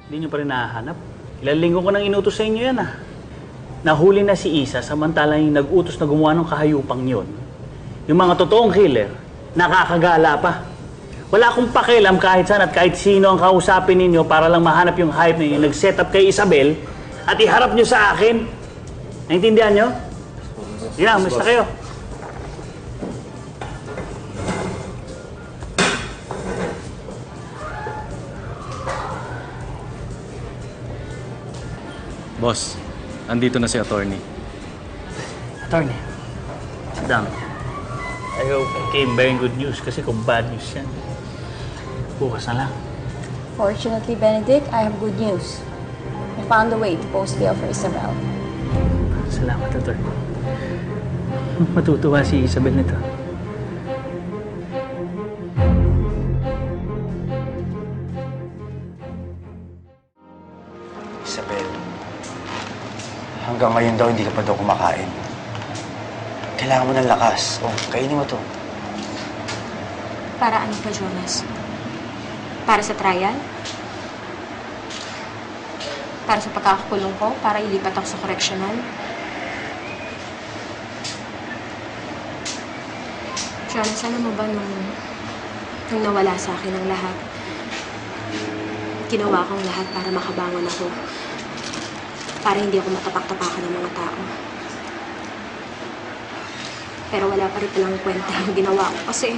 Hindi nyo pa rin nahahanap. Ilang linggo ko nang inutos sa inyo yan, ah. Nahuli na si Isa samantalang yung nag-utos na gumawa ng kahayupang yon. Yung mga totoong killer, nakakagala pa. Wala akong pakialam kahit saan at kahit sino ang kausapin ninyo para lang mahanap yung hype ninyo. Nag-set up kay Isabel at iharap nyo sa akin. Naintindihan nyo? Sige na, umis na kayo. Boss, andito na si attorney. Attorney, madam, I hope I came bearing good news kasi kung bad news yan, bukas na lang. Fortunately, Benedict, I have good news. I found a way to post bail for Isabel. Salamat, attorney. Matutuwa si Isabel nito. Isabel, hanggang ngayon daw hindi ka pa daw kumakain. Kailangan mo ng lakas. O, kainin mo to. Para ano pa, Jonas? Para sa trial? Para sa pagkakakulong ko? Para ilipat ako sa correctional? Jonas, alam mo ba nung nawala sa akin ang lahat, ginawa kong lahat para makabangon ako. Para hindi ako matapak-tapakan ng mga tao. Pero wala pa rin palang kwenta yung ginawa ko kasi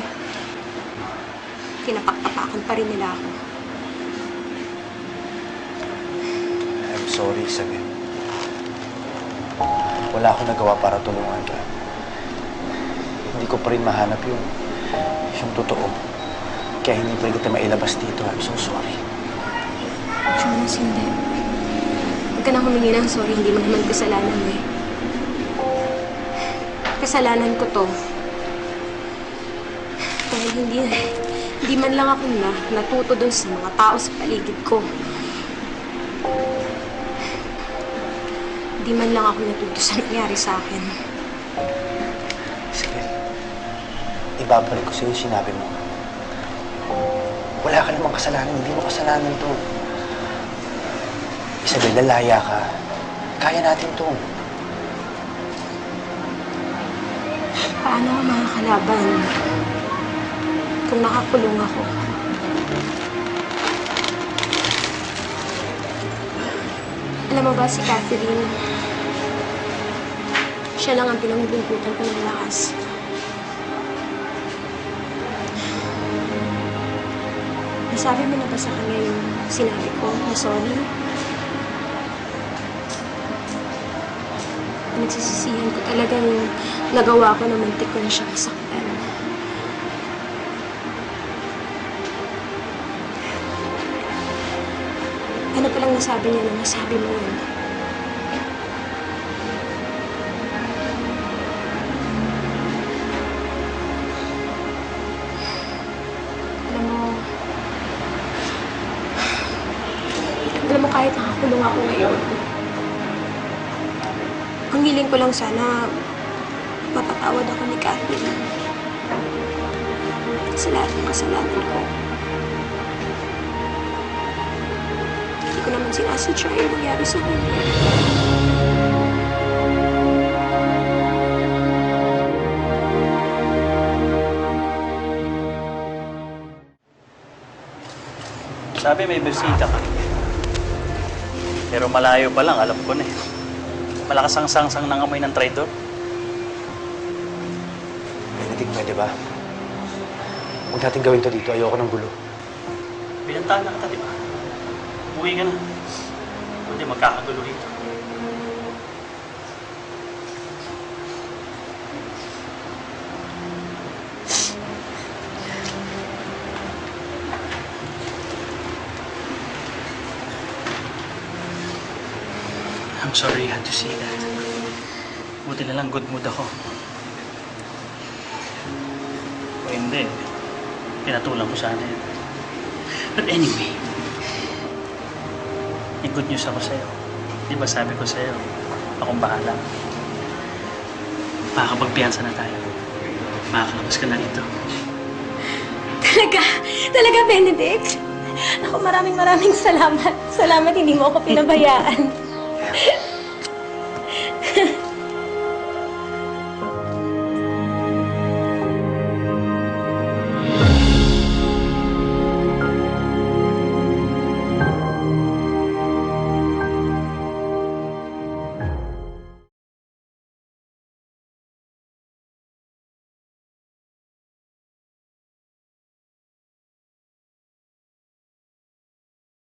tinapak-tapakan pa rin nila ako. I'm sorry, Isabel. Wala akong nagawa para tulungan ka. Hindi ko pa rin mahanap yung totoo. Kaya hindi pa rin kita mailabas dito. I'm so sorry. Jonas, hindi. Huwag ka na humingi ng sorry. Hindi mo naman kasalanan eh. Kasalanan ko to. Dahil hindi man lang ako natuto dun sa mga tao sa paligid ko. Hindi man lang ako natuto sa nangyari sa akin. Sige. Ibabalik ko sa'yo yung sinabi mo. Wala ka namang kasalanan. Hindi mo kasalanan to. Isabel, lalaya ka. Kaya natin to. Paano ako makakalaban kung nakakulong ako? Alam mo ba si Catherine? Siya lang ang pinangbungkutan ko ng lakas. Nasabi mo na ba sa kanya yung sinabi ko na sorry? Nagsisisihan ko talagang nagawa ko na muntik ko na siyang saktan. Ano palang nasabi niya na nasabi mo yun? Alam mo kahit nakakulong ako ngayon, ang hiling ko lang sana mapatawad ako ni Catherine sa lahat ng kasalanan ko. Hindi ko naman sinasadya yung nangyari sa kanya. Sabi may bisita ka. Pero malayo pa lang, alam ko na eh. Malakas ang sangsang ng amoy ng traitor. Benedict, pwede ba? Huwag natin gawin to dito. Ayoko ng gulo. Pinantahan na kita, di ba? Uwi ka na. Hindi, magkakagulo rito. I'm sorry I had to say that. Buti na lang good mood ako. O hindi, pinatulang ko sana yun. But anyway, may good news ako sa'yo. Di ba sabi ko sa'yo, akong bahala. Makakapagpiyansa na tayo. Makakalabas ka na rito. Talaga? Talaga, Benedict? Ako, maraming salamat. Salamat, hindi mo ako pinabayaan.